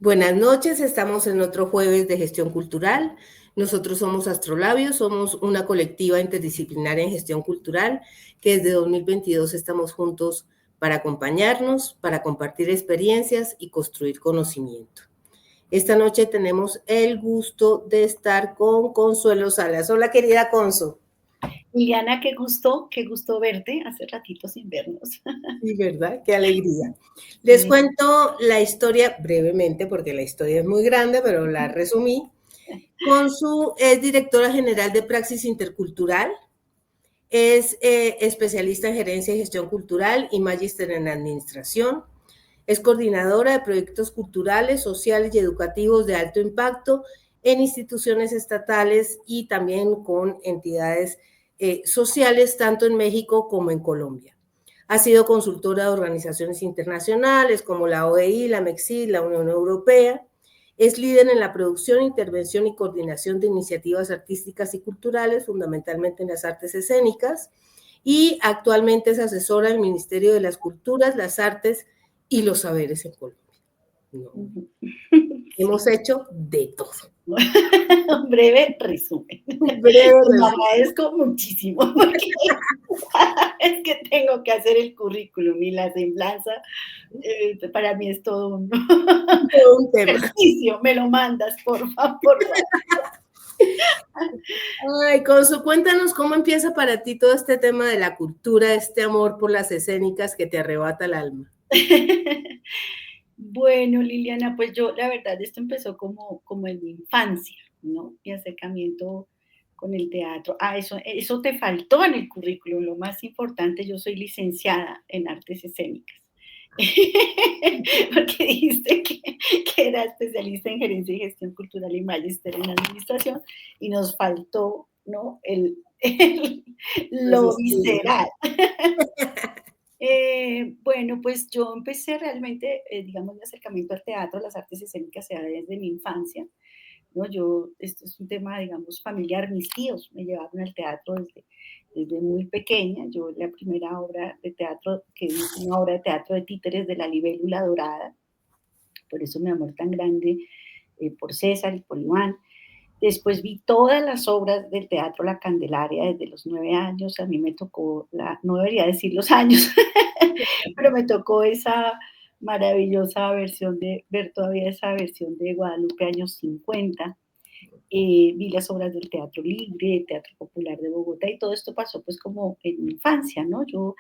Buenas noches, estamos en otro jueves de gestión cultural. Nosotros somos Astrolabios, somos una colectiva interdisciplinaria en gestión cultural que desde 2022 estamos juntos para acompañarnos, para compartir experiencias y construir conocimiento. Esta noche tenemos el gusto de estar con Consuelo Salas. Hola, querida Conso. Liliana, qué gusto verte, hace ratito sin vernos. Sí, ¿verdad? Qué alegría. Les cuento la historia brevemente, porque la historia es muy grande, pero la resumí. Consu es directora general de Praxis Intercultural, es especialista en gerencia y gestión cultural y magíster en administración. Es coordinadora de proyectos culturales, sociales y educativos de alto impacto en instituciones estatales y también con entidades sociales, tanto en México como en Colombia. Ha sido consultora de organizaciones internacionales como la OEI, la MEXID, la Unión Europea. Es líder en la producción, intervención y coordinación de iniciativas artísticas y culturales, fundamentalmente en las artes escénicas, y actualmente es asesora del Ministerio de las Culturas, las Artes y los Saberes en Colombia. No. Hemos hecho de todo. Un breve resumen. Breve Lo agradezco muchísimo porque es que tengo que hacer el currículum y la semblanza. Para mí es todo un tema. ejercicio. Me lo mandas, por favor. Ay, Consu, cuéntanos cómo empieza para ti todo este tema de la cultura, este amor por las escénicas que te arrebata el alma. Bueno, Liliana, pues yo, la verdad, esto empezó como en mi infancia, ¿no? Mi acercamiento con el teatro. Eso te faltó en el currículum, lo más importante, yo soy licenciada en artes escénicas. Porque dijiste que era especialista en gerencia y gestión cultural y magíster en administración, y nos faltó, ¿no? Lo visceral. Bueno, pues yo empecé realmente, digamos, mi acercamiento al teatro, a las artes escénicas, se da desde mi infancia, ¿no? Esto es un tema, digamos, familiar. Mis tíos me llevaron al teatro desde muy pequeña. Yo la primera obra de teatro que vi fue una obra de teatro de títeres de La Libélula Dorada, por eso mi amor tan grande por César y por Iván. Después vi todas las obras del Teatro La Candelaria desde los 9 años. A mí me tocó, no debería decir los años, pero me tocó esa maravillosa versión ver todavía esa versión de Guadalupe años 50. Vi las obras del Teatro Libre, Teatro Popular de Bogotá, y todo esto pasó pues como en mi infancia, ¿no? Yo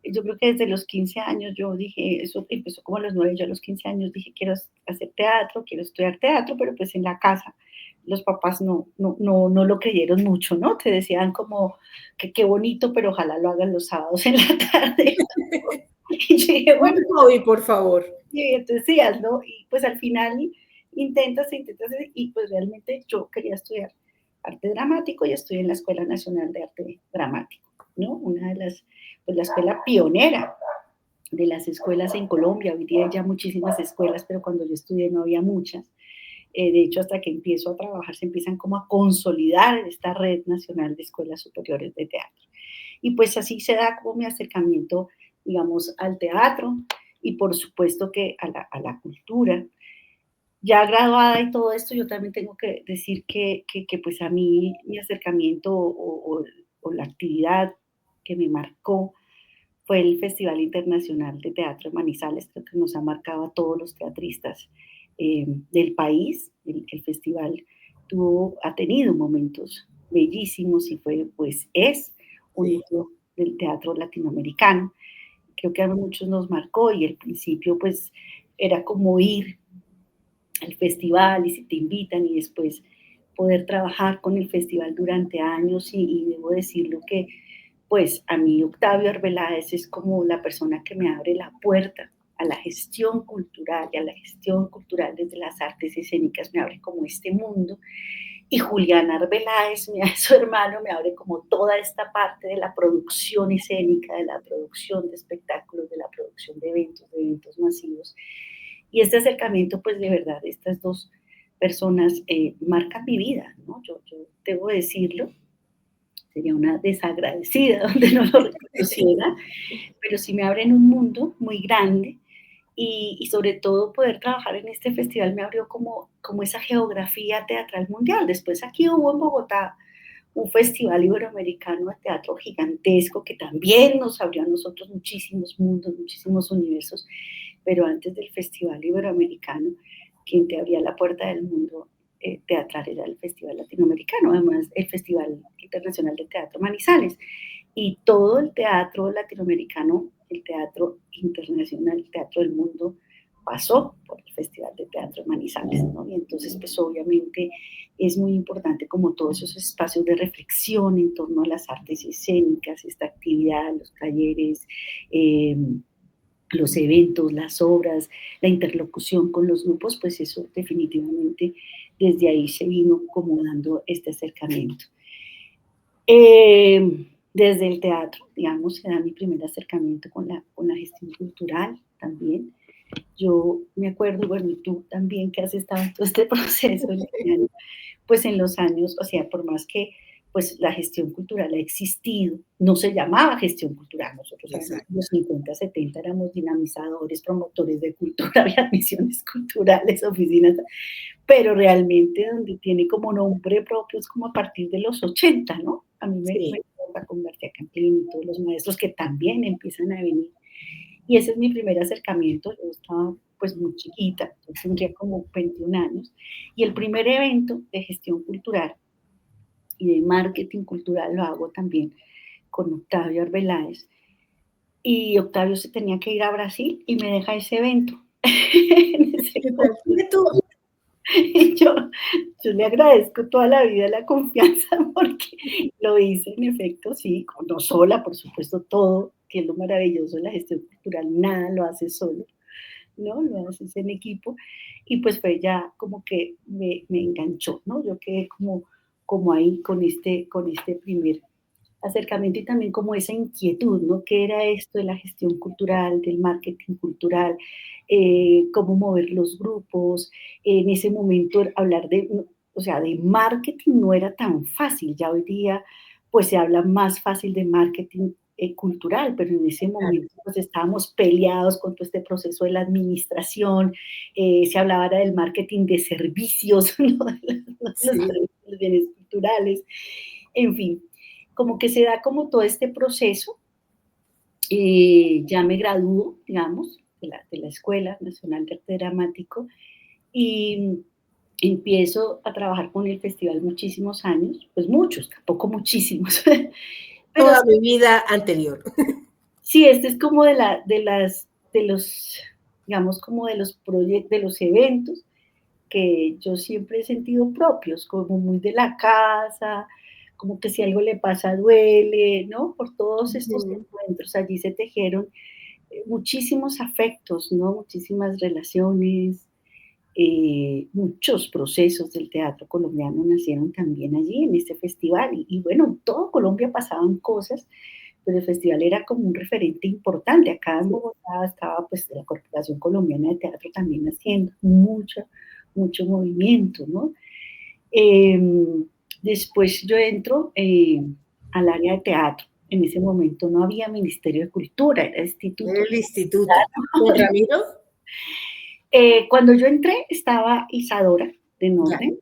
creo que desde los 15 años yo dije, eso empezó como a los 9, yo a los 15 años dije, quiero hacer teatro, quiero estudiar teatro, pero pues en la casa los papás no lo creyeron mucho, ¿no? Te decían como que qué bonito, pero ojalá lo hagan los sábados en la tarde. Y yo dije, bueno, hobby, por favor. Sí, entonces sí, hazlo, y pues al final intentas, y pues realmente yo quería estudiar arte dramático y estoy en la Escuela Nacional de Arte Dramático, ¿no? Una de pues la escuela pionera de las escuelas en Colombia. Hoy día hay ya muchísimas escuelas, pero cuando yo estudié no había muchas. De hecho, hasta que empiezo a trabajar se empiezan como a consolidar esta red nacional de escuelas superiores de teatro. Y pues así se da como mi acercamiento, digamos, al teatro y por supuesto que a la cultura. Ya graduada y todo esto, yo también tengo que decir que pues a mí mi acercamiento o la actividad que me marcó fue el Festival Internacional de Teatro de Manizales. Creo que nos ha marcado a todos los teatristas del país. El festival ha tenido momentos bellísimos y es un hito del teatro latinoamericano. Creo que a muchos nos marcó, y el principio pues era como ir al festival y si te invitan, y después poder trabajar con el festival durante años, y debo decirlo que pues a mí Octavio Arbeláez es como la persona que me abre la puerta a la gestión cultural, y a la gestión cultural desde las artes escénicas me abre como este mundo. Y Julián Arbeláez, su hermano, me abre como toda esta parte de la producción escénica, de la producción de espectáculos, de la producción de eventos masivos. Y este acercamiento, pues de verdad, estas dos personas marcan mi vida, ¿no? Yo debo decirlo, sería una desagradecida donde no lo reconociera, pero sí me abren un mundo muy grande, y sobre todo poder trabajar en este festival me abrió como esa geografía teatral mundial. Después aquí hubo en Bogotá un festival iberoamericano de teatro gigantesco que también nos abrió a nosotros muchísimos mundos, muchísimos universos, pero antes del festival iberoamericano, quien te abría la puerta del mundo teatral era el festival latinoamericano, además el Festival Internacional de Teatro Manizales. Y todo el teatro latinoamericano, el teatro internacional, el teatro del mundo, pasó por el Festival de Teatro Manizales, ¿no? Y entonces, pues obviamente es muy importante como todos esos espacios de reflexión en torno a las artes escénicas, esta actividad, los talleres, eh, los eventos, las obras, la interlocución con los grupos, pues eso definitivamente desde ahí se vino como dando este acercamiento. Desde el teatro, digamos, se da mi primer acercamiento con la gestión cultural también. Yo me acuerdo, bueno, y tú también que has estado en todo este proceso, pues en los años, o sea, por más que pues la gestión cultural ha existido, no se llamaba gestión cultural, nosotros en Exacto. los 50, 70 éramos dinamizadores, promotores de cultura, había misiones culturales, oficinas, pero realmente donde tiene como nombre propio es como a partir de los 80, ¿no? A mí me Sí. importa con García Campín y todos los maestros que también empiezan a venir. Y ese es mi primer acercamiento, yo estaba pues muy chiquita, yo tendría como 21 años, y el primer evento de gestión cultural y de marketing cultural lo hago también con Octavio Arbeláez, y Octavio se tenía que ir a Brasil y me deja ese evento. En ese ¿Qué tal? Fíjate tú. y yo le agradezco toda la vida la confianza porque lo hice en efecto, sí, no sola, por supuesto, todo, que es lo maravilloso de la gestión cultural, nada lo hace solo, ¿no? Lo haces en equipo. Y pues fue ya como que me enganchó, ¿no? Yo quedé como ahí con este primer acercamiento y también como esa inquietud, ¿no? ¿Qué era esto de la gestión cultural, del marketing cultural? Cómo mover los grupos. En ese momento hablar o sea, de marketing no era tan fácil. Ya hoy día, pues se habla más fácil de marketing cultural, pero en ese Claro. momento pues estábamos peleados con todo este proceso de la administración, se hablaba del marketing de servicios, ¿no? Sí. Los bienes culturales, en fin, como que se da como todo este proceso, ya me gradúo, digamos, de la Escuela Nacional de Arte Dramático y empiezo a trabajar con el festival muchísimos años, pues muchos, tampoco muchísimos, pero Toda mi vida anterior. sí, este es como de los, digamos, como de los proyectos, de los eventos que yo siempre he sentido propios, como muy de la casa, como que si algo le pasa duele, ¿no? Por todos estos Ujú. encuentros allí se tejieron muchísimos afectos, ¿no? Muchísimas relaciones, muchos procesos del teatro colombiano nacieron también allí en este festival y bueno, en todo Colombia pasaban cosas, pero el festival era como un referente importante. Acá en Sí. Bogotá estaba pues la Corporación Colombiana de Teatro también haciendo mucho movimiento, ¿no? Después yo entro al área de teatro. En ese momento no había Ministerio de Cultura, era Instituto. El instituto. ¿Con Ramiro? Cuando yo entré estaba Isadora de Ya. Norte.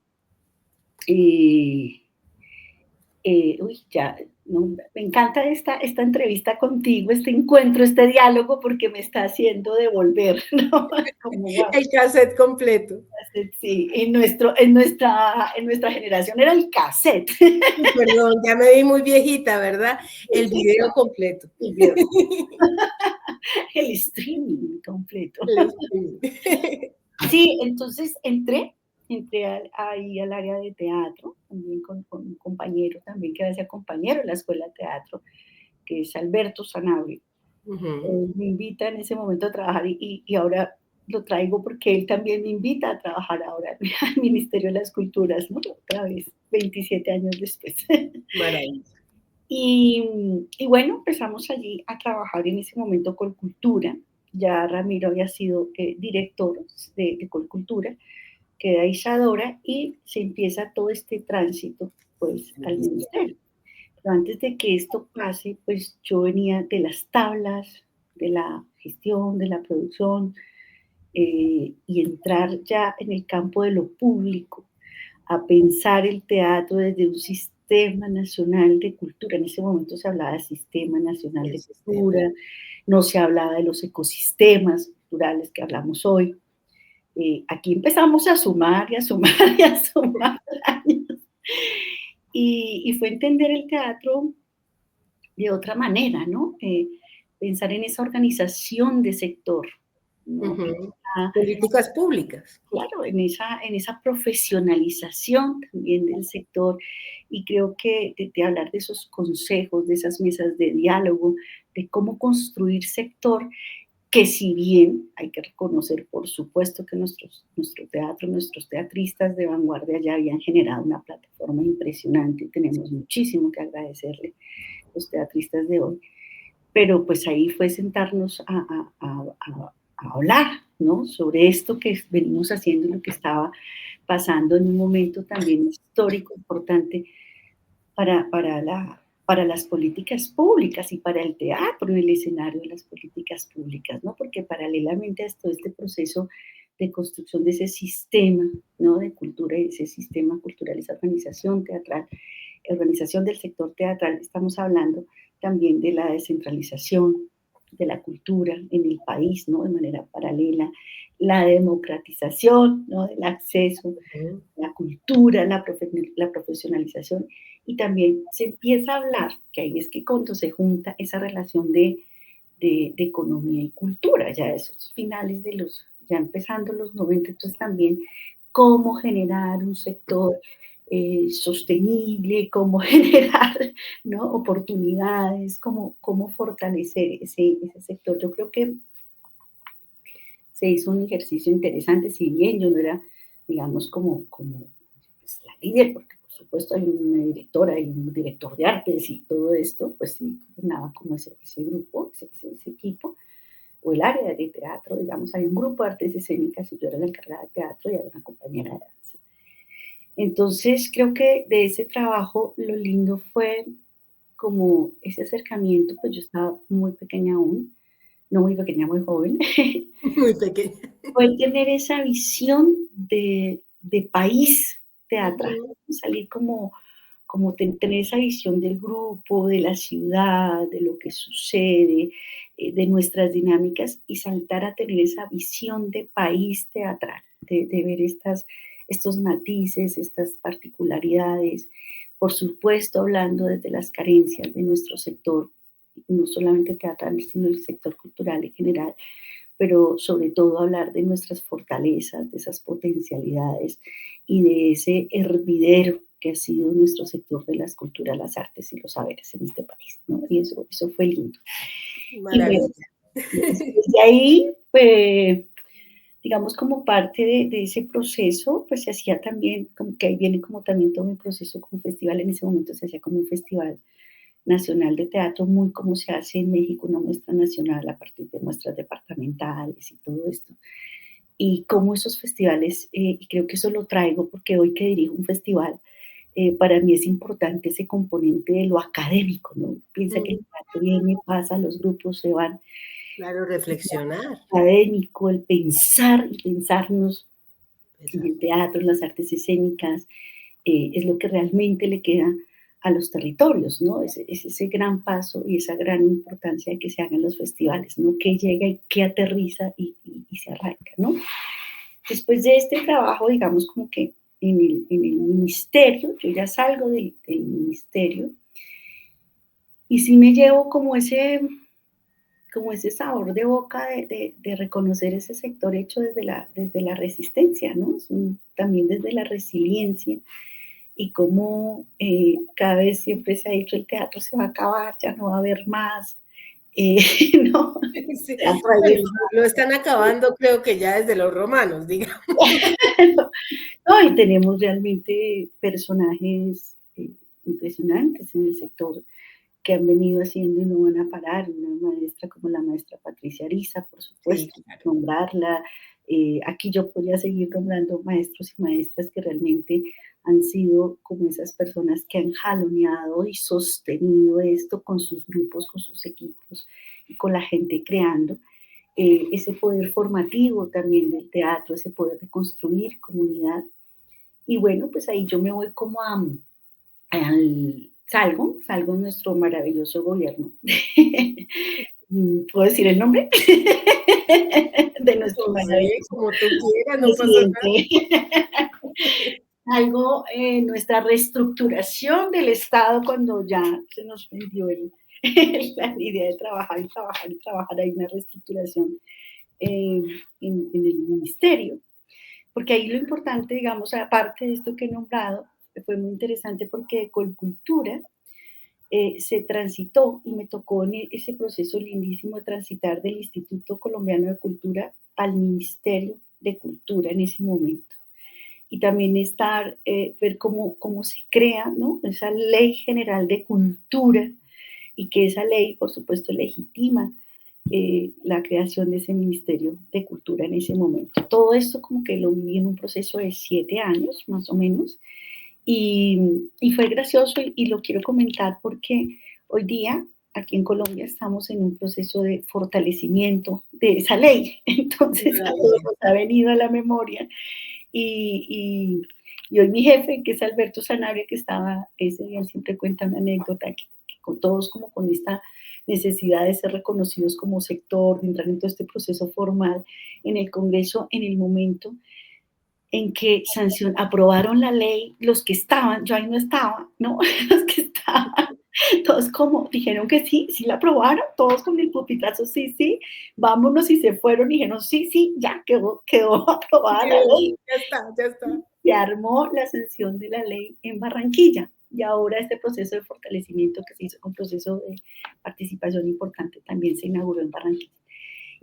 Ya, no, me encanta esta entrevista contigo, este encuentro, este diálogo, porque me está haciendo devolver, ¿no? Como, wow, El cassette completo. sí, en nuestra generación era el cassette. Perdón, ya me vi muy viejita, ¿verdad? El video completo. El video, el streaming completo. El streaming. Sí, entonces entré ahí al área de teatro, también con un compañero también que va a ser compañero en la escuela de teatro, que es Alberto Sanabria. Ujú. Me invita en ese momento a trabajar y ahora lo traigo porque él también me invita a trabajar ahora al Ministerio de las Culturas, ¿no? Otra vez, 27 años después. Maravilla. Y bueno, empezamos allí a trabajar en ese momento con cultura. Ya Ramiro había sido director de Colcultura, queda Isadora y se empieza todo este tránsito pues al ministerio. Pero antes de que esto pase, pues yo venía de las tablas, de la gestión, de la producción. y entrar ya en el campo de lo público, a pensar el teatro desde un sistema nacional de cultura. En ese momento se hablaba de sistema nacional el de sistema. cultura, no se hablaba de los ecosistemas culturales que hablamos hoy. Aquí empezamos a sumar y a sumar y a sumar años. Y fue entender el teatro de otra manera, ¿no? Pensar en esa organización de sector, ¿no? Ujú. Políticas públicas. Claro, en esa profesionalización también del sector, y creo que de hablar de esos consejos, de esas mesas de diálogo, de cómo construir sector, que si bien hay que reconocer, por supuesto, que nuestro teatro, nuestros teatristas de vanguardia ya habían generado una plataforma impresionante y tenemos muchísimo que agradecerle a los teatristas de hoy, pero pues ahí fue sentarnos a hablar, ¿no? Sobre esto que venimos haciendo y lo que estaba pasando en un momento también histórico importante para las políticas públicas y para el teatro en el escenario de las políticas públicas, ¿no? Porque paralelamente a todo este proceso de construcción de ese sistema, ¿no? De cultura y ese sistema cultural, esa organización teatral, organización del sector teatral, estamos hablando también de la descentralización de la cultura en el país, ¿no? De manera paralela, la democratización, ¿no? Del acceso Ujú. a la cultura, la profesionalización, y también se empieza a hablar, que ahí es que cuando se junta esa relación de economía y cultura, ya esos finales de los, ya empezando los 90, entonces también cómo generar un sector sostenible, cómo generar, ¿no? Oportunidades, cómo fortalecer ese sector. Yo creo que se hizo un ejercicio interesante, si bien yo no era, digamos, como pues, la líder, porque por supuesto hay una directora y un director de artes y todo esto, pues sí, nada como ese grupo, ese equipo, o el área de teatro, digamos, hay un grupo de artes escénicas y yo era la encargada de teatro y era una compañera de danza. Entonces, creo que de ese trabajo lo lindo fue como ese acercamiento, pues yo estaba muy pequeña aún, no muy pequeña, muy joven, Muy pequeña. fue tener esa visión de país teatral, Ujú. salir como tener esa visión del grupo, de la ciudad, de lo que sucede, de nuestras dinámicas y saltar a tener esa visión de país teatral, de ver estos matices, estas particularidades, por supuesto hablando desde las carencias de nuestro sector, no solamente teatral, sino el sector cultural en general, pero sobre todo hablar de nuestras fortalezas, de esas potencialidades y de ese hervidero que ha sido nuestro sector de las culturas, las artes y los saberes en este país, ¿no? Y eso fue lindo. Y bueno, Maravilla. después de ahí, digamos, como parte de ese proceso, pues se hacía también, como que ahí viene como también todo mi proceso como festival, en ese momento se hacía como un festival nacional de teatro, muy como se hace en México, una muestra nacional a partir de muestras departamentales y todo esto. Y cómo esos festivales, y creo que eso lo traigo porque hoy que dirijo un festival, para mí es importante ese componente de lo académico, ¿no? Piensa que el Mm, teatro viene, pasa, los grupos se van, claro, reflexionar. académico, el pensar y pensarnos en el Exacto. teatro, en las artes escénicas, es lo que realmente le queda a los territorios, ¿no? Es ese gran paso y esa gran importancia de que se hagan los festivales, ¿no? Que llega y que aterriza y se arranca, ¿no? Después de este trabajo, digamos como que en el ministerio, yo ya salgo del ministerio y sí me llevo como ese sabor de boca de reconocer ese sector hecho desde la resistencia, ¿no? También desde la resiliencia y cómo cada vez siempre se ha dicho el teatro se va a acabar, ya no va a haber más, eh, ¿no? Sí. Teatro Bueno, ahí lo están acabando, creo que ya desde los romanos, digamos. no, y tenemos realmente personajes impresionantes en el sector que han venido haciendo y no van a parar. Una maestra como la maestra Patricia Ariza, por Sí, supuesto, claro. nombrarla. Aquí yo podría seguir nombrando maestros y maestras que realmente han sido como esas personas que han jaloneado y sostenido esto con sus grupos, con sus equipos y con la gente creando. ese poder formativo también del teatro, ese poder de construir comunidad. Y bueno, pues ahí yo me voy como salgo en nuestro maravilloso gobierno. ¿Puedo decir el nombre? De nuestro No sé, maravilloso como tú quieras, no pasa presidente. Algo en nuestra reestructuración del Estado cuando ya se nos vendió la idea de trabajar y trabajar y trabajar. Hay una reestructuración en el ministerio. Porque ahí lo importante, digamos, aparte de esto que he nombrado, fue muy interesante porque de Colcultura se transitó y me tocó en ese proceso lindísimo de transitar del Instituto Colombiano de Cultura al Ministerio de Cultura en ese momento. Y también ver cómo se crea, ¿no? Esa ley general de cultura y que esa ley, por supuesto, legitima la creación de ese Ministerio de Cultura en ese momento. Todo esto como que lo viví en un proceso de 7 años, más o menos, y fue gracioso y lo quiero comentar porque hoy día aquí en Colombia estamos en un proceso de fortalecimiento de esa ley. Entonces, a todos nos ha venido a la memoria y hoy mi jefe, que es Alberto Sanabria, que estaba ese día, siempre cuenta una anécdota que con todos como con esta necesidad de ser reconocidos como sector, de entrar en todo este proceso formal en el Congreso, en el momento en que aprobaron la ley, los que estaban, yo ahí no estaba, ¿no? Los que estaban, todos como dijeron que sí, sí la aprobaron, todos con el pupitazo, sí, sí, vámonos y se fueron y dijeron, sí, sí, ya quedó aprobada la ley. Ya está, ya está. Se armó la sanción de la ley en Barranquilla y ahora este proceso de fortalecimiento que se hizo con proceso de participación importante también se inauguró en Barranquilla.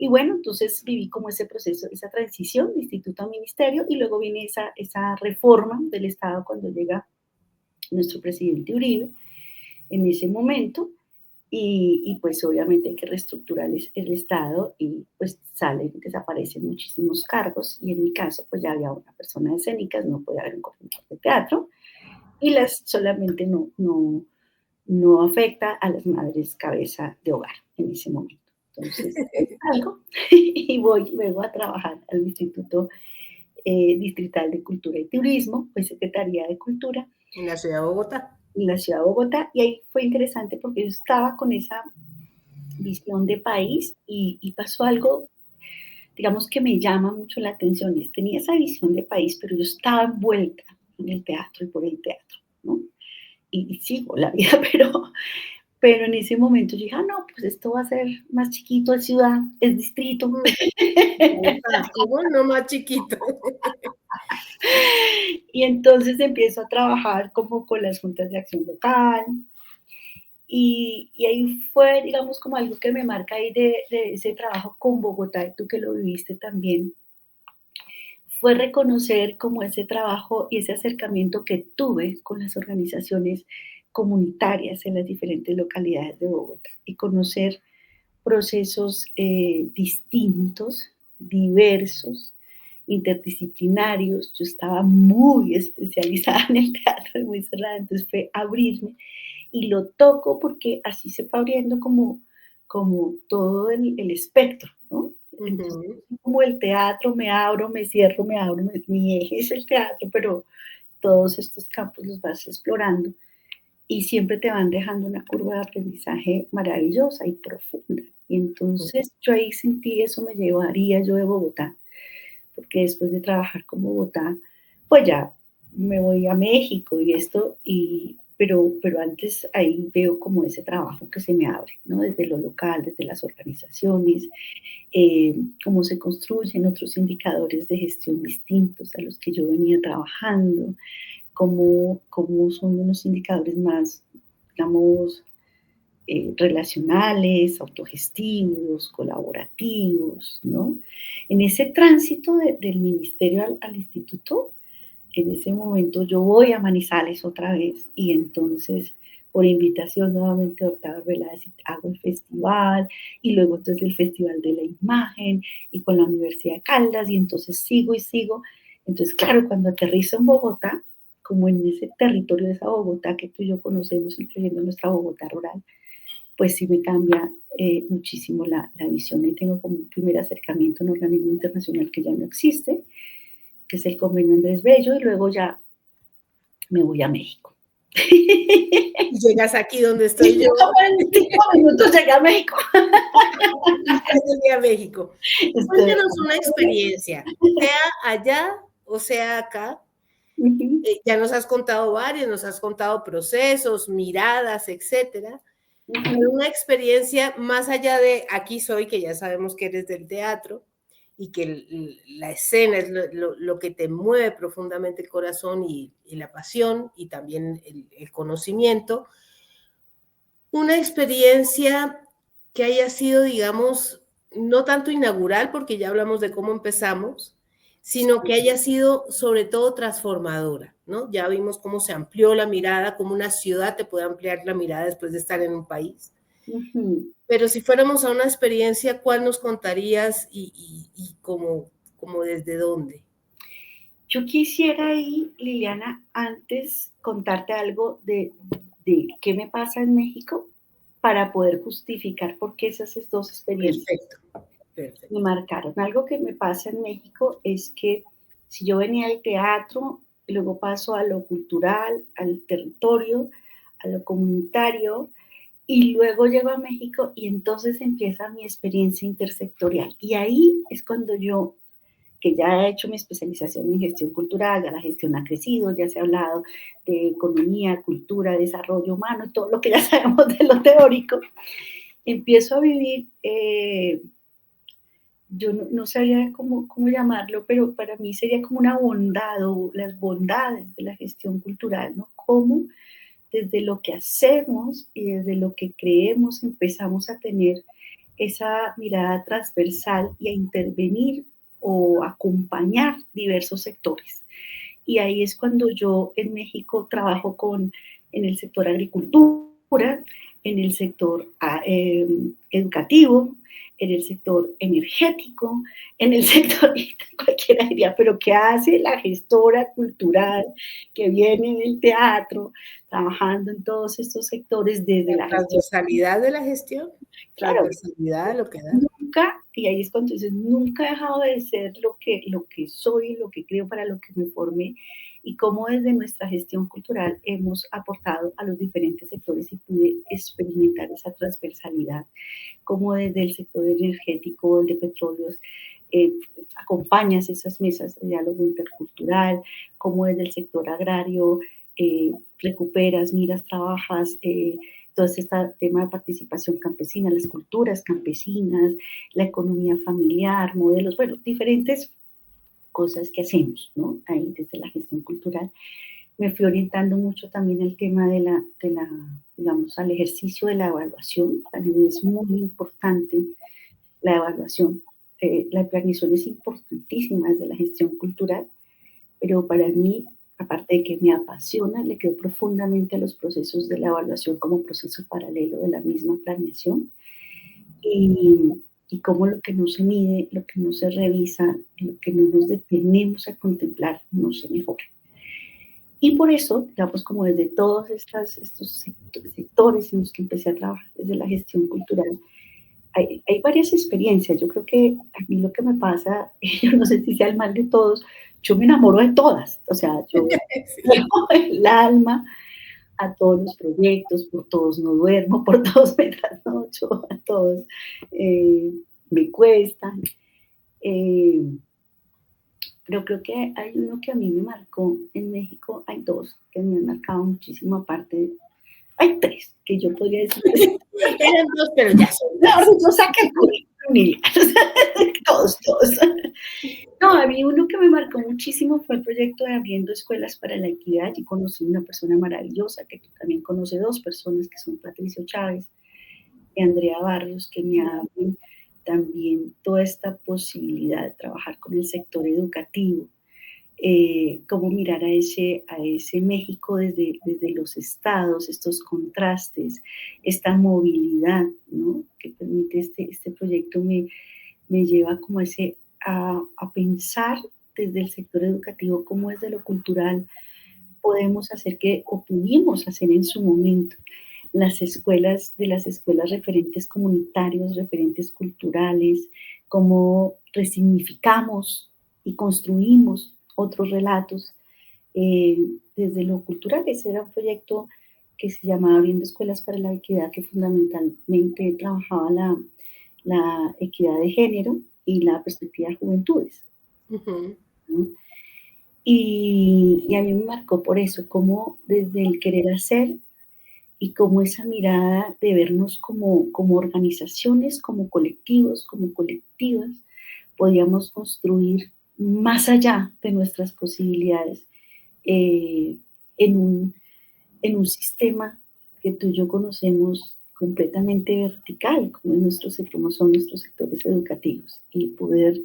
Y bueno, entonces viví como ese proceso, esa transición de instituto a ministerio y luego viene esa reforma del Estado cuando llega nuestro presidente Uribe en ese momento y pues obviamente hay que reestructurar el Estado y pues desaparecen muchísimos cargos y en mi caso pues ya había una persona de escénicas, no podía haber un coordinador de teatro y solamente no afecta a las madres cabeza de hogar en ese momento. Entonces, salgo y voy luego a trabajar al Instituto Distrital de Cultura y Turismo, pues Secretaría de Cultura. En la ciudad de Bogotá. En la ciudad de Bogotá, y ahí fue interesante porque yo estaba con esa visión de país y pasó algo, digamos, que me llama mucho la atención. Tenía esa visión de país, pero yo estaba envuelta en el teatro y por el teatro, ¿no? Y sigo la vida, pero en ese momento yo dije, no, pues esto va a ser más chiquito, es ciudad, es distrito. ¿Cómo no más chiquito? Y entonces empiezo a trabajar como con las juntas de acción local. Y ahí fue, digamos, como algo que me marca ahí de ese trabajo con Bogotá, y tú que lo viviste también, fue reconocer como ese trabajo y ese acercamiento que tuve con las organizaciones comunitarias en las diferentes localidades de Bogotá y conocer procesos distintos, diversos, interdisciplinarios. Yo estaba muy especializada en el teatro, muy cerrada, entonces fue abrirme y lo toco porque así se fue abriendo como todo el espectro, ¿no? Entonces, como el teatro, me abro, me cierro, mi eje es el teatro, pero todos estos campos los vas explorando y siempre te van dejando una curva de aprendizaje maravillosa y profunda. Y entonces yo ahí sentí eso me llevaría yo de Bogotá, porque después de trabajar con Bogotá, pues ya me voy a México y esto, pero antes ahí veo como ese trabajo que se me abre, ¿no? Desde lo local, desde las organizaciones, cómo se construyen otros indicadores de gestión distintos a los que yo venía trabajando, cómo son unos indicadores más, digamos, relacionales, autogestivos, colaborativos, ¿no? En ese tránsito del ministerio al instituto, en ese momento yo voy a Manizales otra vez y entonces por invitación nuevamente de Octavio Veláez hago el festival y luego entonces el Festival de la Imagen y con la Universidad de Caldas y entonces sigo y sigo. Entonces, claro, cuando aterrizo en Bogotá, como en ese territorio de esa Bogotá que tú y yo conocemos, incluyendo nuestra Bogotá rural, pues sí me cambia muchísimo la visión. Y tengo como un primer acercamiento a un organismo internacional que ya no existe, que es el Convenio Andrés Bello, y luego ya me voy a México. Y llegas aquí donde estoy yo. En 5 minutos llegué a México. Llegué a México. Cuéntanos una experiencia, sea allá o sea acá. Ya nos has contado varios, nos has contado procesos, miradas, etcétera. Pero una experiencia más allá de aquí soy, que ya sabemos que eres del teatro y que la escena es lo que te mueve profundamente el corazón y la pasión y también el conocimiento. Una experiencia que haya sido, digamos, no tanto inaugural, porque ya hablamos de cómo empezamos, sino que haya sido sobre todo transformadora, ¿no? Ya vimos cómo se amplió la mirada, cómo una ciudad te puede ampliar la mirada después de estar en un país. Pero si fuéramos a una experiencia, ¿cuál nos contarías y cómo desde dónde? Yo quisiera ahí, Liliana, antes contarte algo de qué me pasa en México para poder justificar por qué esas dos experiencias Perfecto. me marcaron. Algo que me pasa en México es que si yo venía al teatro, luego paso a lo cultural, al territorio, a lo comunitario, y luego llego a México y entonces empieza mi experiencia intersectorial. Y ahí es cuando yo, que ya he hecho mi especialización en gestión cultural, ya la gestión ha crecido, ya se ha hablado de economía, cultura, desarrollo humano, todo lo que ya sabemos de lo teórico, empiezo a vivir, yo no sabría cómo llamarlo, pero para mí sería como una bondad o las bondades de la gestión cultural, ¿no? Cómo desde lo que hacemos y desde lo que creemos empezamos a tener esa mirada transversal y a intervenir o acompañar diversos sectores. Y ahí es cuando yo en México trabajo en el sector agricultura, en el sector educativo, en el sector energético, en el sector, cualquiera diría, pero ¿qué hace la gestora cultural que viene del teatro, trabajando en todos estos sectores desde la gestión? Transversalidad de la gestión, Claro, transversalidad de lo que da. nunca, y ahí es cuando dices, nunca he dejado de ser lo que soy, lo que creo, para lo que me formé, y cómo desde nuestra gestión cultural hemos aportado a los diferentes sectores y pude experimentar esa transversalidad, como desde el sector energético, el de petróleos, eh, acompañas esas mesas de diálogo intercultural, como desde el sector agrario, recuperas, miras, trabajas, todo este tema de participación campesina, las culturas campesinas, la economía familiar, modelos, bueno, diferentes cosas que hacemos, ¿no? Ahí desde la gestión cultural. Me fui orientando mucho también el tema digamos, al ejercicio de la evaluación. Para mí es muy importante la evaluación. La planeación es importantísima desde la gestión cultural, pero para mí, aparte de que me apasiona, le creo profundamente a los procesos de la evaluación como proceso paralelo de la misma planeación, y, y cómo lo que no se mide, lo que no se revisa, lo que no nos detenemos a contemplar, no se mejora. Y por eso, digamos, como desde todos estos sectores en los que empecé a trabajar, desde la gestión cultural, hay varias experiencias. Yo creo que a mí lo que me pasa, yo no sé si sea el mal de todos, yo me enamoro de todas. O sea, yo Sí. el alma a todos los proyectos, por todos no duermo, por todos me trasnocho, a todos me cuestan. Eh, pero creo que hay uno que a mí me marcó en México, hay dos que me han marcado muchísimo, aparte, hay tres que yo podría decir. Eran dos, pero ya son No, tres. no saca el currículum, todos, todos. No, a mí uno que me marcó muchísimo fue el proyecto de Abriendo Escuelas para la Equidad, y conocí una persona maravillosa, que también conoce dos personas, que son Patricio Chávez y Andrea Barrios, que me abren también toda esta posibilidad de trabajar con el sector educativo, cómo mirar a ese México desde los estados, estos contrastes, esta movilidad, ¿no? Que permite este proyecto, me lleva como a pensar desde el sector educativo cómo desde lo cultural podemos hacer o pudimos hacer en su momento de las escuelas referentes comunitarios, referentes culturales, cómo resignificamos y construimos otros relatos desde lo cultural. Ese era un proyecto que se llamaba Abriendo Escuelas para la Equidad, que fundamentalmente trabajaba la equidad de género y la perspectiva de juventudes. Ujú. ¿No? Y a mí me marcó por eso, como desde el querer hacer y como esa mirada de vernos como organizaciones, como colectivos, como colectivas, podíamos construir más allá de nuestras posibilidades eh, en, un, en un sistema que tú y yo conocemos completamente vertical, como son nuestros sectores educativos, y poder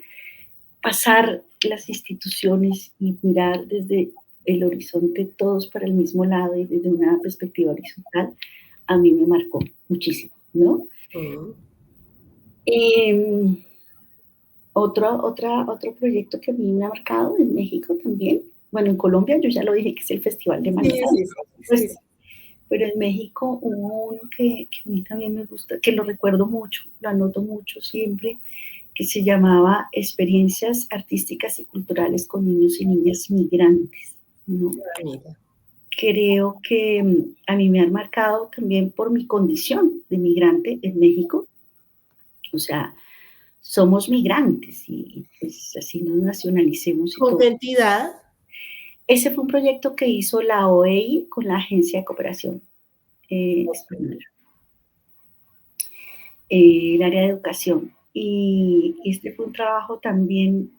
pasar las instituciones y mirar desde el horizonte todos para el mismo lado y desde una perspectiva horizontal, a mí me marcó muchísimo, ¿no? Ujú. Eh, otro proyecto que a mí me ha marcado en México también, bueno, en Colombia yo ya lo dije que es el Festival de Sí, Manizales, sí, sí, pues, sí. pero en México hubo uno que a mí también me gusta, que lo recuerdo mucho, lo anoto mucho siempre, que se llamaba Experiencias Artísticas y Culturales con Niños y Niñas Migrantes, ¿no? Ah, mira. Creo que a mí me han marcado también por mi condición de migrante en México, o sea, somos migrantes y pues así nos nacionalicemos y ¿Con todo. qué entidad? Ese fue un proyecto que hizo la OEI con la Agencia de Cooperación Española, el área de educación. Y este fue un trabajo también,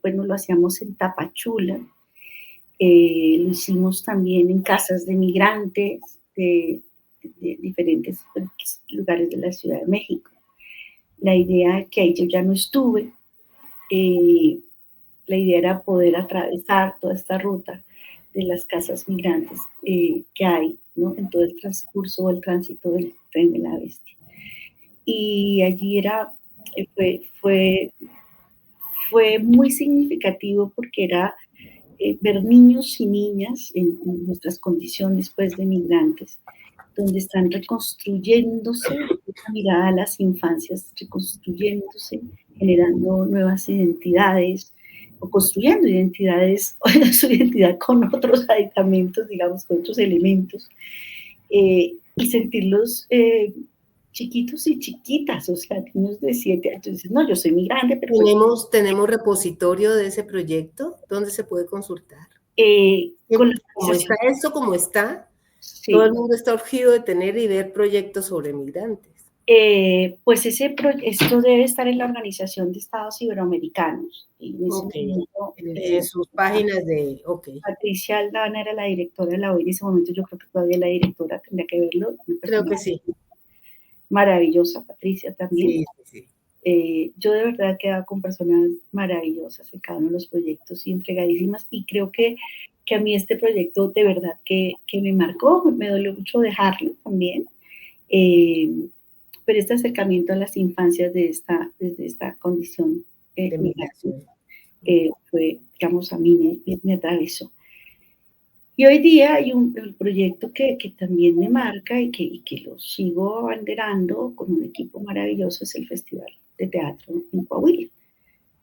bueno, lo hacíamos en Tapachula, lo hicimos también en casas de migrantes de diferentes lugares de la Ciudad de México. La idea que ahí yo ya no estuve, eh, la idea era poder atravesar toda esta ruta de las casas migrantes que hay, ¿no? En todo el transcurso o el tránsito del tren de la bestia. Y allí eh, fue, fue, fue muy significativo porque era ver niños y niñas en nuestras condiciones pues, de migrantes, donde están reconstruyéndose, una mirada a las infancias, reconstruyéndose, generando nuevas identidades o construyendo identidades, su identidad con otros aditamentos, digamos, con otros elementos, y sentirlos chiquitos y chiquitas, o sea, niños de 7 años. Entonces, no, yo soy migrante, pero pues ¿Tenemos repositorio de ese proyecto? ¿Dónde se puede consultar? con la Como está organización, esto, como está, todo el sí. mundo está urgido de tener y ver proyectos sobre migrantes. Pues esto debe estar en la Organización de Estados Iberoamericanos. Y en ese Ok. momento, En sus páginas de, ok. Patricia Aldana era la directora de la OI en ese momento, yo creo que todavía la directora, tendría que verlo, una Creo persona que sí. maravillosa, Patricia también. Sí, sí, sí. Yo de verdad he quedado con personas maravillosas en cada uno de los proyectos y entregadísimas, y creo que a mí este proyecto de verdad que me marcó, me dolió mucho dejarlo también, pero este acercamiento a las infancias desde esta condición De migrante migración. fue, digamos, a mí me atravesó. Y hoy día hay un proyecto que también me marca y que lo sigo abanderando con un equipo maravilloso, es el Festival de Teatro en Coahuila.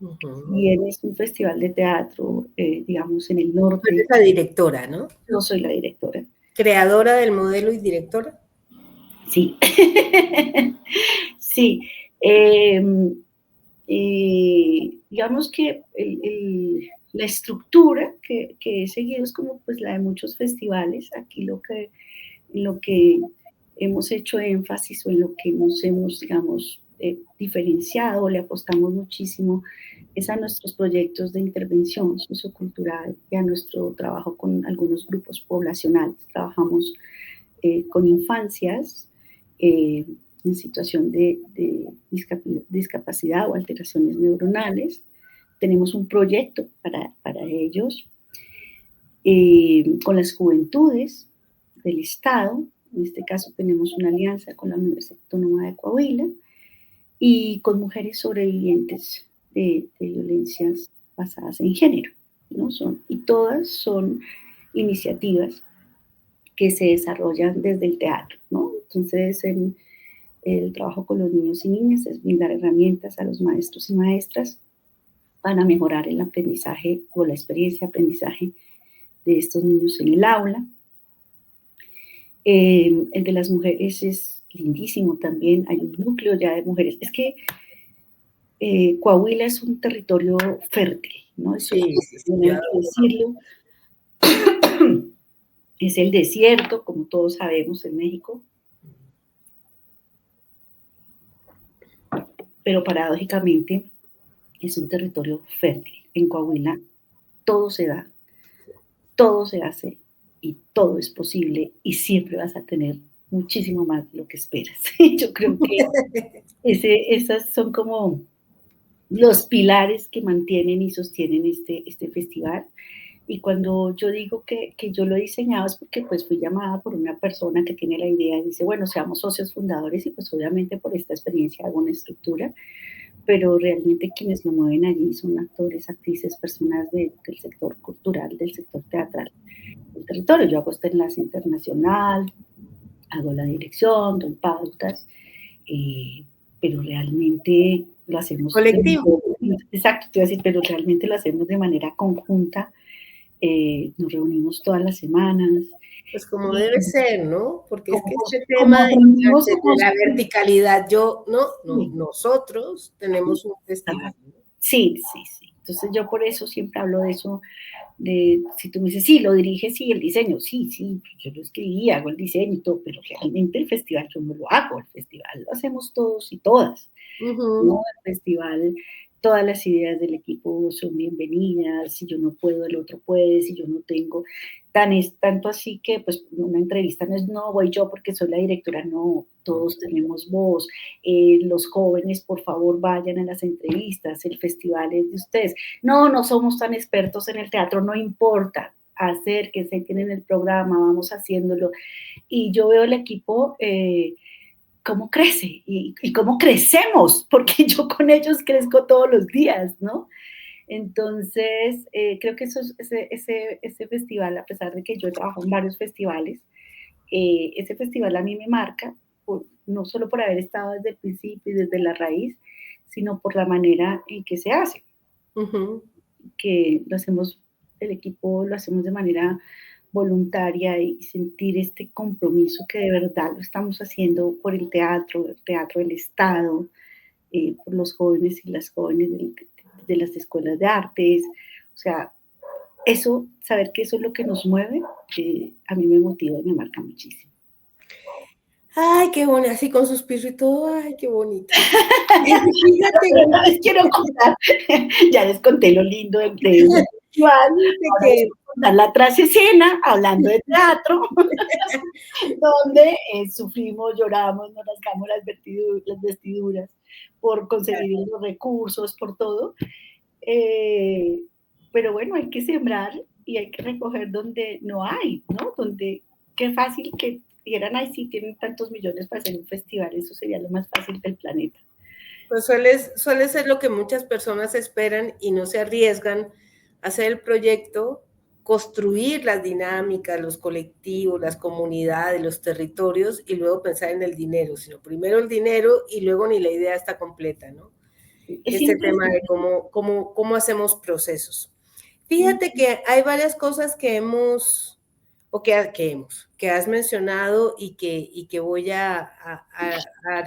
Ujú. Y es un festival de teatro, digamos, en el Tú eres norte. la directora, ¿no? Yo soy la directora. Creadora del modelo y directora. Sí. Sí. Eh, digamos que la estructura que he seguido es como pues la de muchos festivales. Aquí lo que hemos hecho énfasis o en lo que nos hemos, digamos, diferenciado, le apostamos muchísimo, es a nuestros proyectos de intervención sociocultural y a nuestro trabajo con algunos grupos poblacionales. Trabajamos con infancias eh, en situación de discapacidad o alteraciones neuronales. Tenemos un proyecto para ellos con las juventudes del Estado. En este caso tenemos una alianza con la Universidad Autónoma de Coahuila y con mujeres sobrevivientes de violencias basadas en género, ¿no? Y todas son iniciativas que se desarrollan desde el teatro, ¿no? Entonces, el trabajo con los niños y niñas es brindar herramientas a los maestros y maestras para mejorar el aprendizaje o la experiencia de aprendizaje de estos niños en el aula. El de las mujeres es lindísimo también, hay un núcleo ya de mujeres. Es que Coahuila es un territorio fértil, ¿no? Eso Sí, sí, sí, hay que decirlo. Es el desierto, como todos sabemos, en México. Pero paradójicamente es un territorio fértil. En Coahuila todo se da, todo se hace y todo es posible y siempre vas a tener muchísimo más de lo que esperas. Yo creo que esas son como los pilares que mantienen y sostienen este festival. Y cuando yo digo que yo lo he diseñado es porque pues fui llamada por una persona que tiene la idea y dice, bueno, seamos socios fundadores y pues obviamente por esta experiencia hago una estructura, pero realmente quienes lo mueven allí son actores, actrices, personas del sector cultural, del sector teatral, del territorio. Yo hago este enlace internacional, hago la dirección, doy pautas, pero realmente lo hacemos colectivo. Exacto, te iba a decir, pero realmente lo hacemos de manera conjunta. Nos reunimos todas las semanas. Pues como debe ser, ¿no? Porque es que este Como tema aprendimos de la verticalidad, sí. nosotros tenemos un festival. Sí, sí, sí. Entonces yo por eso siempre hablo de eso, de si tú me dices, sí, lo diriges, sí, el diseño, sí, sí, yo lo escribí, hago el diseño y todo, pero realmente el festival yo no lo hago, el festival lo hacemos todos y todas, ¿no? El festival, todas las ideas del equipo son bienvenidas, si yo no puedo, el otro puede, si yo no tengo, tanto así que pues una entrevista no es, no, voy yo porque soy la directora, no, todos tenemos voz, los jóvenes por favor vayan a las entrevistas, el festival es de ustedes, no, no somos tan expertos en el teatro, no importa, acérquense, tienen el programa, vamos haciéndolo, y yo veo el equipo, cómo crece y cómo crecemos, porque yo con ellos crezco todos los días, ¿no? Entonces, creo que ese festival, a pesar de que yo trabajo en varios festivales, ese festival a mí me marca, no solo por haber estado desde el principio y desde la raíz, sino por la manera en que se hace, que lo hacemos, el equipo lo hacemos de manera voluntaria y sentir este compromiso que de verdad lo estamos haciendo por el teatro del Estado, por los jóvenes y las jóvenes de las escuelas de artes. O sea, eso, saber que eso es lo que nos mueve, a mí me motiva y me marca muchísimo. Ay, qué bonito, así con suspiro y todo, ay, qué bonito. Fíjate, no les quiero contar, ya les conté lo lindo del festival. que Contar la trasescena, hablando de teatro, donde sufrimos, lloramos, nos rasgamos las vestiduras por conseguir los recursos, por todo. Pero bueno, hay que sembrar y hay que recoger donde no hay, ¿no? Donde, qué fácil que dijeran, ay, sí, tienen tantos millones para hacer un festival, eso sería lo más fácil del planeta. pues suele ser lo que muchas personas esperan y no se arriesgan a hacer el proyecto, construir las dinámicas, los colectivos, las comunidades, los territorios y luego pensar en el dinero, sino primero el dinero y luego ni la idea está completa, ¿no? Este tema de cómo hacemos procesos. Fíjate que hay varias cosas que hemos, o que has mencionado y que voy a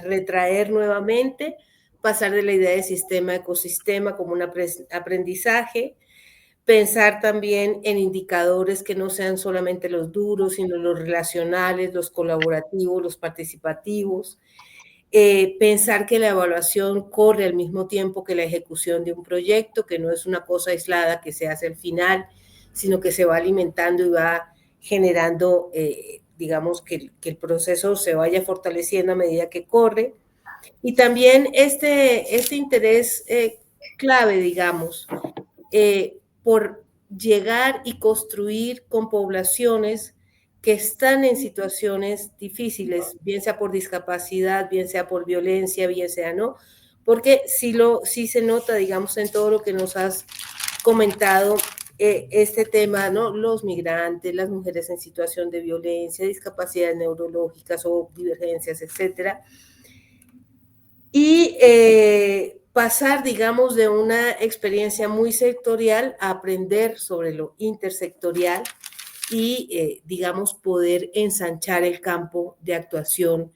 retraer nuevamente, pasar de la idea de sistema a ecosistema como un aprendizaje, pensar también en indicadores que no sean solamente los duros, sino los relacionales, los colaborativos, los participativos, pensar que la evaluación corre al mismo tiempo que la ejecución de un proyecto, que no es una cosa aislada que se hace al final, sino que se va alimentando y va generando, digamos, que el proceso se vaya fortaleciendo a medida que corre. Y también este interés clave, digamos, por llegar y construir con poblaciones que están en situaciones difíciles, bien sea por discapacidad, bien sea por violencia, bien sea no, porque sí se nota, digamos, en todo lo que nos has comentado, este tema, ¿no? Los migrantes, las mujeres en situación de violencia, discapacidades neurológicas o divergencias, etcétera. Y pasar, digamos, de una experiencia muy sectorial a aprender sobre lo intersectorial y, digamos, poder ensanchar el campo de actuación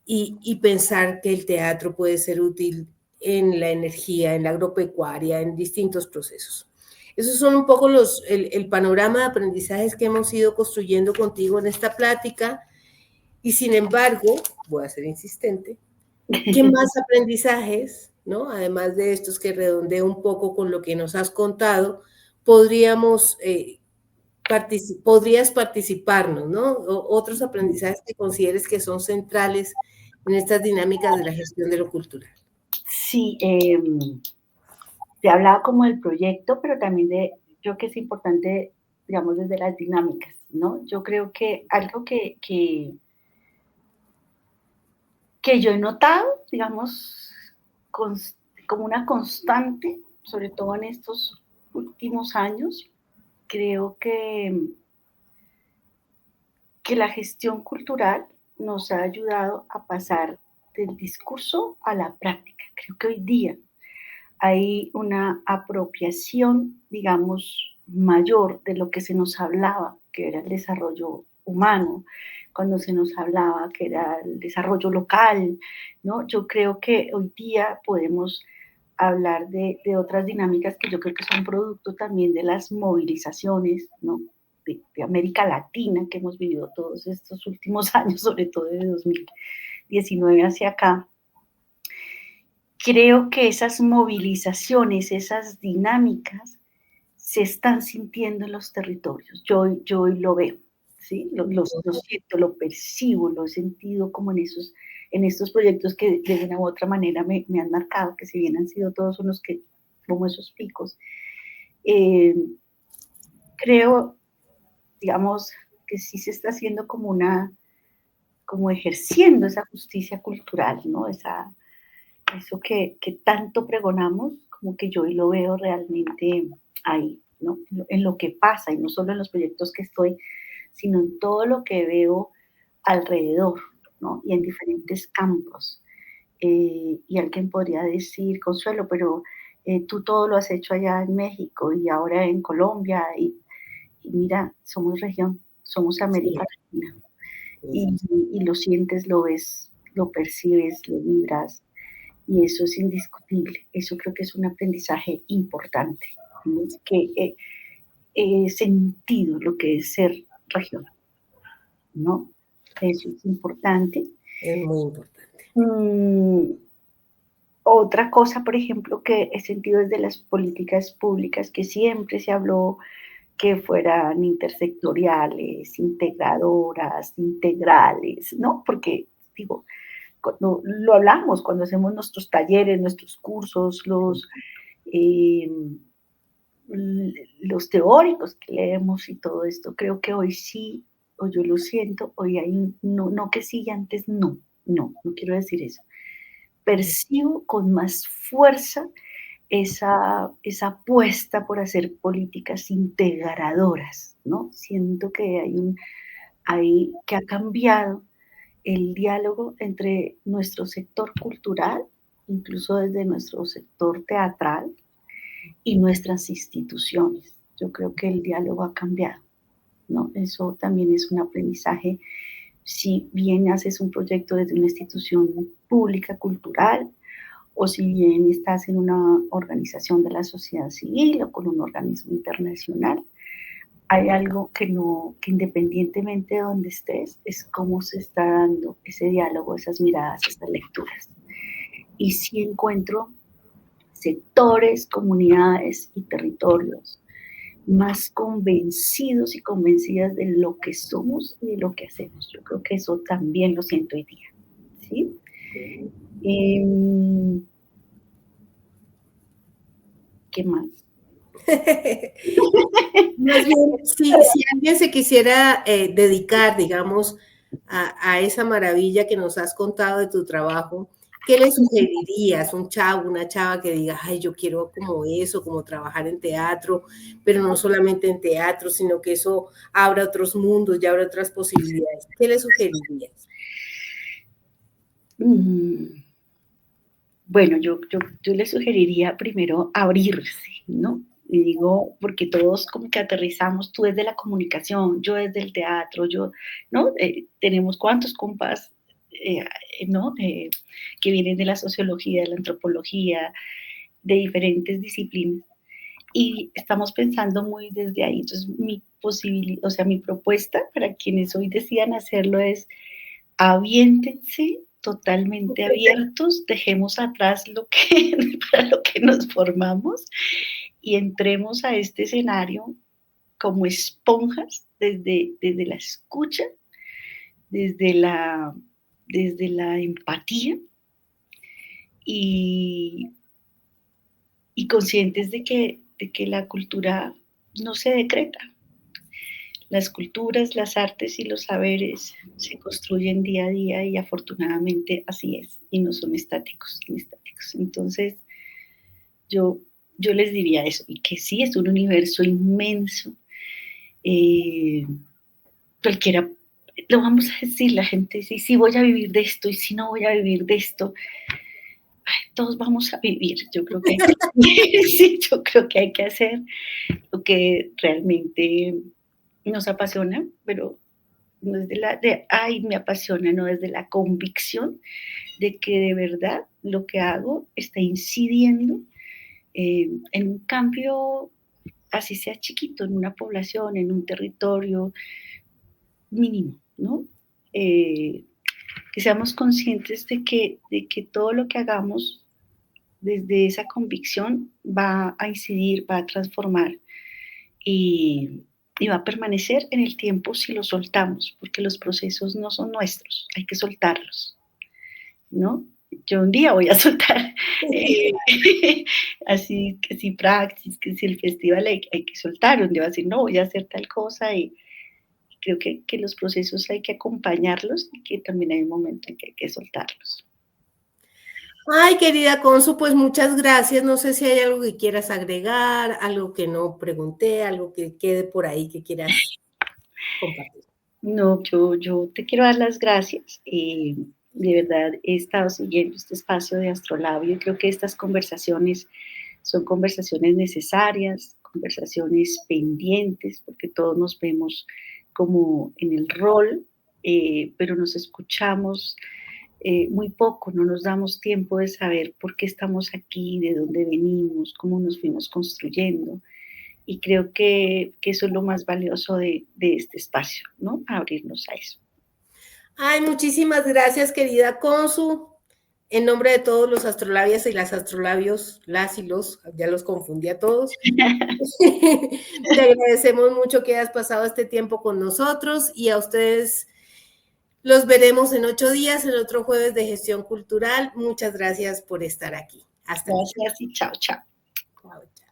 y pensar que el teatro puede ser útil en la energía, en la agropecuaria, en distintos procesos. Esos son un poco el panorama de aprendizajes que hemos ido construyendo contigo en esta plática y sin embargo, voy a ser insistente, ¿qué más aprendizajes, ¿no? Además de estos que redondeo un poco con lo que nos has contado, podríamos, podrías participarnos, ¿no? Otros aprendizajes que consideres que son centrales en estas dinámicas de la gestión de lo cultural. Sí, te hablaba como del proyecto, pero también creo que es importante, digamos, desde las dinámicas, ¿no? Yo creo que algo que yo he notado, digamos, como una constante, sobre todo en estos últimos años, creo que la gestión cultural nos ha ayudado a pasar del discurso a la práctica. Creo que hoy día hay una apropiación, digamos, mayor de lo que se nos hablaba, que era el desarrollo humano, cuando se nos hablaba que era el desarrollo local, ¿no? Yo creo que hoy día podemos hablar de otras dinámicas que yo creo que son producto también de las movilizaciones, ¿no? De América Latina que hemos vivido todos estos últimos años, sobre todo de 2019 hacia acá. Creo que esas movilizaciones, esas dinámicas, se están sintiendo en los territorios. Yo hoy lo veo, ¿sí? Lo siento, lo percibo, lo he sentido como en estos proyectos que de una u otra manera me han marcado, que si bien han sido todos unos que, como esos picos, creo, digamos, que sí se está haciendo como ejerciendo esa justicia cultural, ¿no? Eso que tanto pregonamos, como que yo hoy lo veo realmente ahí, ¿no? En lo que pasa, y no solo en los proyectos que estoy, sino en todo lo que veo alrededor, ¿no? Y en diferentes campos. Y alguien podría decir, Consuelo, pero tú todo lo has hecho allá en México y ahora en Colombia, y mira, somos región, somos América Latina, y lo sientes, lo ves, lo percibes, lo vibras, y eso es indiscutible. Eso creo que es un aprendizaje importante, ¿no? Que he sentido lo que es ser región, ¿no? Eso es importante. Es muy importante. Otra cosa, por ejemplo, que he sentido desde las políticas públicas, que siempre se habló que fueran intersectoriales, integradoras, integrales, ¿no? Porque, digo, cuando lo hablamos, cuando hacemos nuestros talleres, nuestros cursos, eh, los teóricos que leemos y todo esto, creo que hoy sí, o yo lo siento, hoy hay no que sí y antes no quiero decir eso. Percibo con más fuerza esa apuesta por hacer políticas integradoras, ¿no? Siento que que ha cambiado el diálogo entre nuestro sector cultural, incluso desde nuestro sector teatral, y nuestras instituciones. Yo creo que el diálogo ha cambiado, ¿no? Eso también es un aprendizaje. Si bien haces un proyecto desde una institución pública cultural, o si bien estás en una organización de la sociedad civil o con un organismo internacional, hay algo que independientemente de donde estés, es cómo se está dando ese diálogo, esas miradas, esas lecturas. Y sí encuentro sectores, comunidades y territorios más convencidos y convencidas de lo que somos y de lo que hacemos. Yo creo que eso también lo siento hoy día, ¿sí? ¿Qué más? Más bien, si alguien se quisiera dedicar, digamos, a esa maravilla que nos has contado de tu trabajo ¿Qué le sugerirías? Un chavo, una chava que diga, ay, yo quiero como eso, como trabajar en teatro, pero no solamente en teatro, sino que eso abra otros mundos y abra otras posibilidades. ¿Qué le sugerirías? Bueno, yo le sugeriría primero abrirse, ¿no? Y digo, porque todos como que aterrizamos, tú desde la comunicación, yo desde el teatro, yo, ¿no? Tenemos cuántos compas, ¿no? Que vienen de la sociología, de la antropología, de diferentes disciplinas. Y estamos pensando muy desde ahí. Entonces, o sea, mi propuesta para quienes hoy decidan hacerlo es aviéntense totalmente abiertos, dejemos atrás lo que, para lo que nos formamos y entremos a este escenario como esponjas desde la escucha, desde la, desde la empatía y, y conscientes de que la cultura no se decreta. Las culturas, las artes y los saberes se construyen día a día y afortunadamente así es, y no son estáticos, ni estáticos. Entonces, yo, yo les diría eso, y que sí, es un universo inmenso. Eh, Cualquiera, lo vamos a decir, la gente dice, sí voy a vivir de esto, y si no voy a vivir de esto, ay, todos vamos a vivir. Yo creo que hay que, sí, yo creo que hay que hacer lo que realmente nos apasiona, pero no es ay, me apasiona, no desde la convicción de que de verdad lo que hago está incidiendo en un cambio, así sea chiquito, en una población, en un territorio mínimo, ¿no? Que seamos conscientes de que todo lo que hagamos desde esa convicción va a incidir, va a transformar y, y va a permanecer en el tiempo si lo soltamos, porque los procesos no son nuestros, hay que soltarlos, ¿no? Yo un día voy a soltar eh, así que si praxis, que si el festival hay que soltar, un día voy a decir, no, voy a hacer tal cosa y creo que los procesos hay que acompañarlos y que también hay un momento en que hay que soltarlos. Ay, querida Consu, pues muchas gracias. No sé si hay algo que quieras agregar, algo que no pregunté, algo que quede por ahí que quieras compartir. No, yo te quiero dar las gracias. De verdad he estado siguiendo este espacio de Astrolabio y creo que estas conversaciones son conversaciones necesarias, conversaciones pendientes, porque todos nos vemos como en el rol, pero nos escuchamos muy poco, no nos damos tiempo de saber por qué estamos aquí, de dónde venimos, cómo nos fuimos construyendo. Y creo que eso es lo más valioso de este espacio, ¿no? Abrirnos a eso. Ay, muchísimas gracias, querida Consu. En nombre de todos los astrolabias y las astrolabios, las y los, ya los confundí a todos. Te agradecemos mucho que hayas pasado este tiempo con nosotros y a ustedes los veremos en 8 días, en otro jueves de gestión cultural. Muchas gracias por estar aquí. Hasta luego. Gracias y chao, chao. Chao, chao.